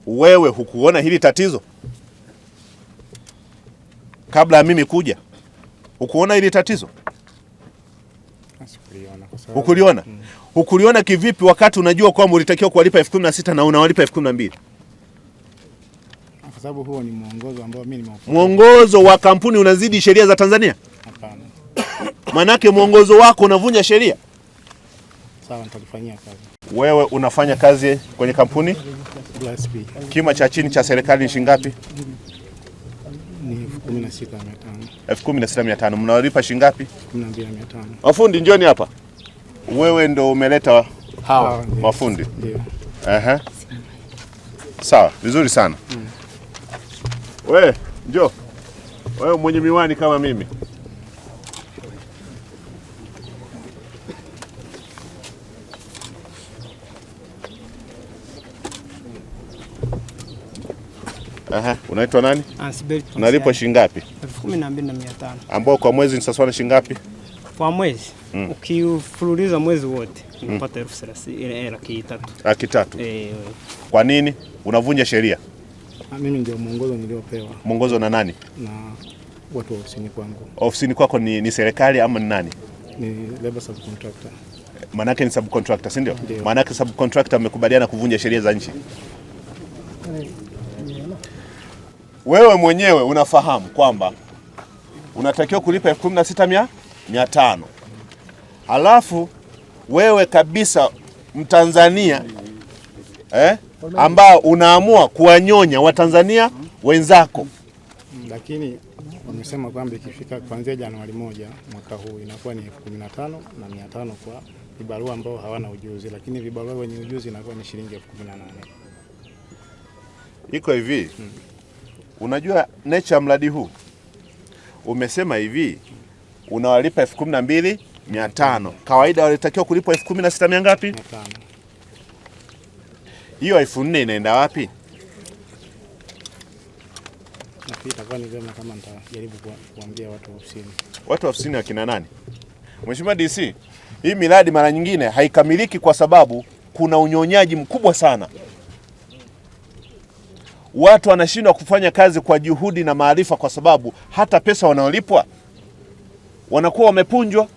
Wewe hukuona hili tatizo kabla ya mimi kuja? Hukuona hili tatizo? Hukuliona? Hukuliona kivipi wakati unajua kwamba ulitakiwa kuwalipa 16,000 na unawalipa 12,000? Kwa sababu huo ni mwongozo ambao mimi nimeupata. Mwongozo wa kampuni unazidi sheria za Tanzania? Hapana. Manake mwongozo wako unavunja sheria. Sawa, nitalifanyia kazi. Wewe unafanya kazi kwenye kampuni? Class B. Kima cha chini cha serikali ni shilingi ngapi? Ni 16,500. 16,500. Mnawalipa shilingi ngapi? 12,500. Mafundi njoni hapa. Wewe ndo umeleta hawa mafundi? Ndio. Sawa, vizuri sana. Wewe njoo. Wewe mwenye miwani kama mimi. Unaitwa nani? Ansibeli. Unalipwa shilingi ngapi? 12,500. Ambao kwa mwezi ni sawa na shilingi ngapi? Kwa mwezi ukifululiza mwezi wote unapata 30,000. 300,000. Kwa nini? Unavunja sheria. Mimi ndio mwongozo niliopewa. Mwongozo na nani? Na watu wa ofisini kwangu. Ofisini kwako ni serikali ama ni nani? Ni labor subcontractor. Manake ni subcontractor, si ndio? Manake subcontractor amekubaliana kuvunja sheria za nchi. Wewe mwenyewe unafahamu kwamba unatakiwa kulipa 16,500. Halafu wewe kabisa Mtanzania ambao unaamua kuwanyonya Watanzania wenzako. Lakini wamesema kwamba ikifika kuanzia Januari 1 mwaka huu inakuwa ni 15,500 kwa vibarua ambao hawana ujuzi, lakini vibarua wenye ujuzi inakuwa ni shilingi 18,000. Iko hivi. Unajua nature mradi huu umesema hivi unawalipa 12,500. Kawaida walitakiwa kulipwa 16,000 ngapi? 500. Hiyo 4,000 inaenda wapi? Na itakuwa ni vyema kama nitajaribu kuambia watu wa ofisini. Watu wa ofisini wakina nani? Mheshimiwa DC, hii miradi mara nyingine haikamiliki kwa sababu kuna unyonyaji mkubwa sana. Watu wanashindwa kufanya kazi kwa juhudi na maarifa kwa sababu hata pesa wanaolipwa wanakuwa wamepunjwa.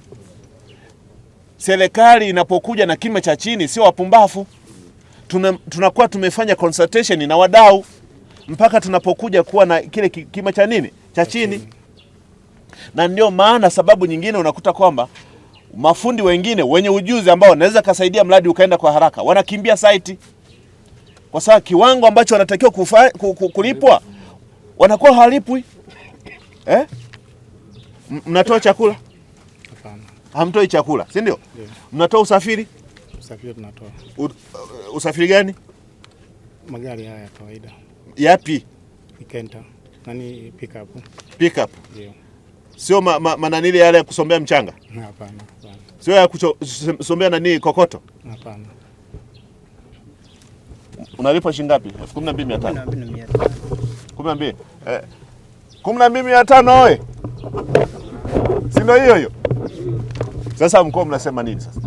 Serikali inapokuja na kima cha chini sio wapumbafu. Tunakuwa tumefanya consultation na wadau mpaka tunapokuja kuwa na kile kima cha nini? Cha chini. Na ndio maana sababu nyingine unakuta kwamba mafundi wengine wenye ujuzi ambao wanaweza kusaidia mradi ukaenda kwa haraka wanakimbia site. Kwa sababu kiwango ambacho wanatakiwa kulipwa wanakuwa halipwi. Mnatoa chakula? Hapana. Hamtoi chakula, si ndio? Mnatoa usafiri? Usafiri tunatoa. Usafiri gani? Magari haya ya kawaida. Yapi? Ikenta. Nani pickup? Pickup. Ndio. Sio mananili yale ya kusombea mchanga? Hapana. Sio ya kusombea nani kokoto? Hapana. Unalipa shilingi ngapi? 12,500. 12,500. 12,500 oe. Si ndio hiyo? Sasa mkoa mnasema nini sasa?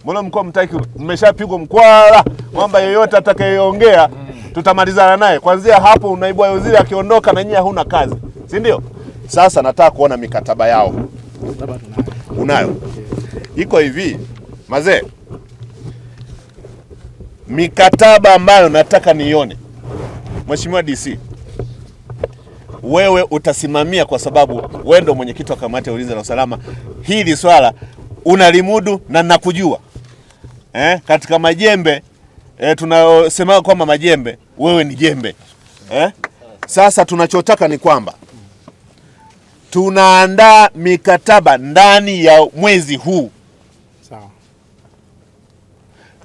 Mbona mkoa mtaki, mmeshapigwa mkwala kwamba yeyote atakayeongea tutamalizana naye. Kuanzia hapo naibu waziri akiondoka na nyinyi huna kazi. Si ndio? Sasa nataka kuona mikataba yao. Mikataba tunayo. Unayo? Iko hivi. Mazee. Mikataba ambayo nataka nione. Mheshimiwa DC, wewe utasimamia kwa sababu wewe ndio mwenyekiti wa kamati ya ulinzi na usalama. Hili swala unalimudu na nakujua. Katika majembe tunasema kwamba majembe, wewe ni jembe. Sasa tunachotaka ni kwamba tunaandaa mikataba ndani ya mwezi huu. Sawa.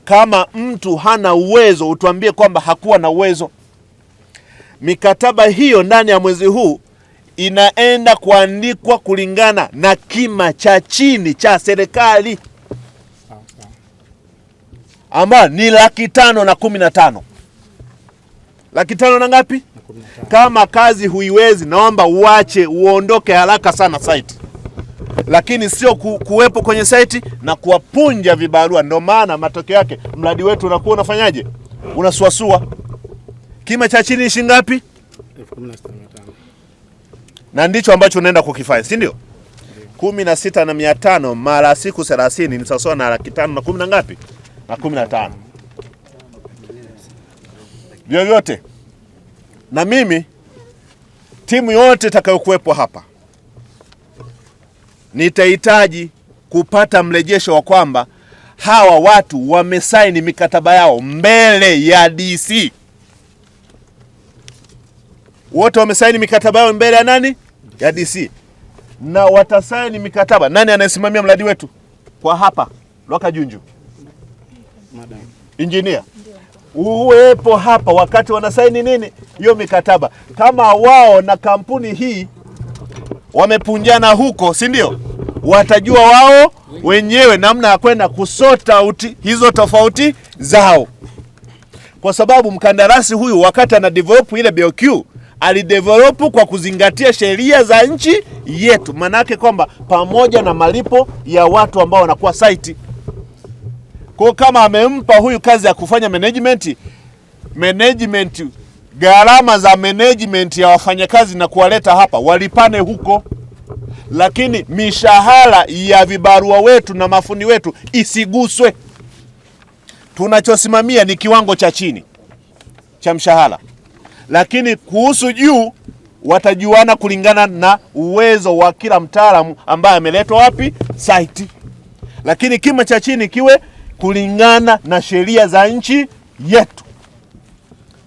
Kama mtu hana uwezo utuambie kwamba hakuwa na uwezo. Mikataba hiyo ndani ya mwezi huu inaenda kuandikwa kulingana na kima cha chini cha serikali. Sawa. Ama ni 515,000. 515,000 na ngapi? 15. Kama kazi huiwezi naomba uache uondoke haraka sana site. Lakini sio kuwepo kwenye site na kuwapunja vibarua. Ndio maana matokeo yake mradi wetu unakuwa unafanyaje? Unasuasua. Kima cha chini shilingi ngapi? 16,500. Na ndicho ambacho unaenda kukifanya, si ndio? 16,500 mara siku 30 ni sawa na 500 na 10 na ngapi? Na 15. Vyovyote. Na mimi timu yote itakayokuwepo hapa nitahitaji kupata mrejesho wa kwamba hawa watu wamesaini mikataba yao mbele ya DC. Wote wamesaini mikataba yao mbele ya nani? Ya DC. Na watasaini mikataba. Nani anayesimamia mradi wetu kwa hapa? Lwaka Junju, Madam engineer, uwepo hapa wakati wanasaini nini hiyo mikataba. Kama wao na kampuni hii wamepunjana huko, si ndio? Watajua wao wenyewe namna ya kwenda kusota hizo tofauti zao, kwa sababu mkandarasi huyu wakati ana develop ile BOQ alidevelop kwa kuzingatia sheria za nchi yetu. Manake kwamba pamoja na malipo ya watu ambao wanakuwa site. Kwa kama amempa huyu kazi ya kufanya management, gharama za management ya wafanyakazi na kuwaleta hapa walipane huko, lakini mishahara ya vibarua wetu na mafundi wetu isiguswe. Tunachosimamia ni kiwango cha chini cha mshahara, lakini kuhusu juu watajuana kulingana na uwezo wa kila mtaalamu ambaye ameletwa wapi? Site. Lakini kima cha chini kiwe kulingana na sheria za nchi yetu.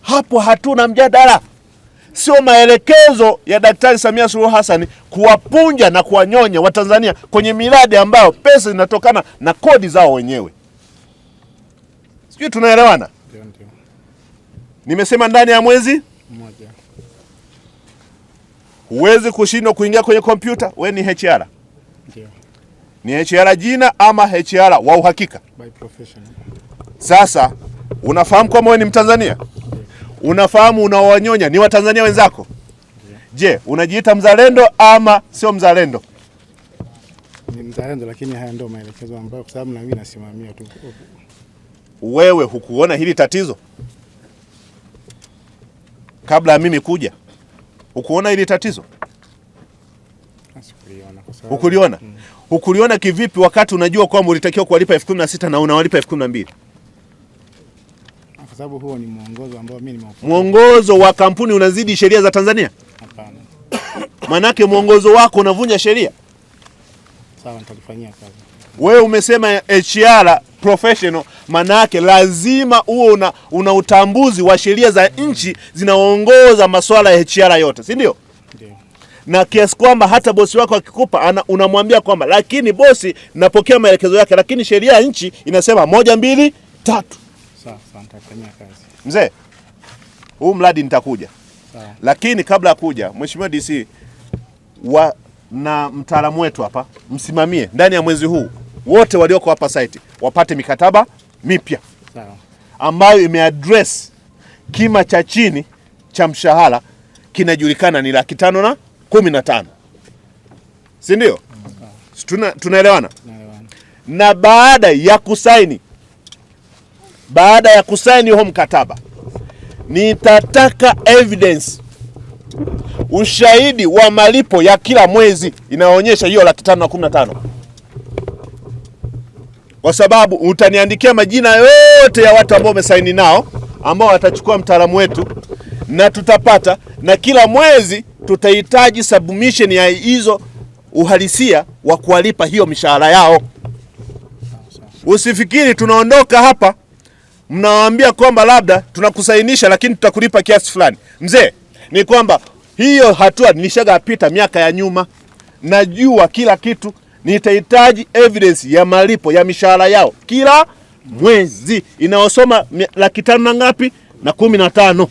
Hapo hatuna mjadala. Sio maelekezo ya Daktari Samia Suluhu Hassan kuwapunja na kuwanyonya Watanzania kwenye miradi ambayo pesa zinatokana na kodi zao wenyewe. Sijui tunaelewana? ndio. Nimesema ndani ya mwezi Mmoja. huwezi kushindwa kuingia kwenye kompyuta. We ni HR. Ndio. Ni HR jina ama HR wa uhakika? By profession. Sasa unafahamu kama wewe ni Mtanzania? Unafahamu unaowanyonya ni Watanzania wenzako? Je, unajiita mzalendo ama sio mzalendo? Ni mzalendo, lakini haya ndio maelekezo ambayo kwa sababu na mimi nasimamia tu. Wewe hukuona hili tatizo kabla ya mimi kuja? Hukuona hili tatizo? Sikuliona kwa sababu. Hukuliona? Hukuliona kivipi wakati unajua kwamba ulitakiwa kuwalipa 16,000 na unawalipa 12,000? Kwa sababu huo ni mwongozo ambao mimi nimeupata. Mwongozo wa kampuni unazidi sheria za Tanzania? Hapana. Manake mwongozo wako unavunja sheria. Sawa, nitalifanyia kazi. Wewe umesema HR professional, manake lazima uwe una utambuzi wa sheria za nchi zinaongoza masuala ya HR yote, si ndio? Ndio. Na kiasi kwamba hata bosi wako akikupa unamwambia kwamba lakini bosi, napokea maelekezo yake, lakini sheria ya nchi inasema 1 2 3. Sawa, nitafanyia kazi. Mzee, huu mradi nitakuja. Sawa. Lakini kabla ya kuja, Mheshimiwa DC na mtaalamu wetu hapa msimamie ndani ya mwezi huu wote walioko hapa site wapate mikataba mipya. Sawa. Ambayo imeaddress kima cha chini cha mshahara kinajulikana ni 515. Si ndio? Tunaelewana? Naelewana. Na baada ya kusaini huo mkataba, nitataka evidence, ushahidi wa malipo ya kila mwezi inaonyesha hiyo 515. Kwa sababu utaniandikia majina yote ya watu ambao umesaini nao ambao watachukua mtaalamu wetu na tutapata, na kila mwezi tutahitaji submission ya hizo uhalisia wa kuwalipa hiyo mishahara yao. Usifikiri tunaondoka hapa mnawaambia kwamba labda tunakusainisha lakini tutakulipa kiasi fulani. Mzee, ni kwamba hiyo hatua nilishagapita miaka ya nyuma. Najua kila kitu. Nitahitaji evidence ya malipo ya mishahara yao kila mwezi inaosoma 500 na ngapi na 15.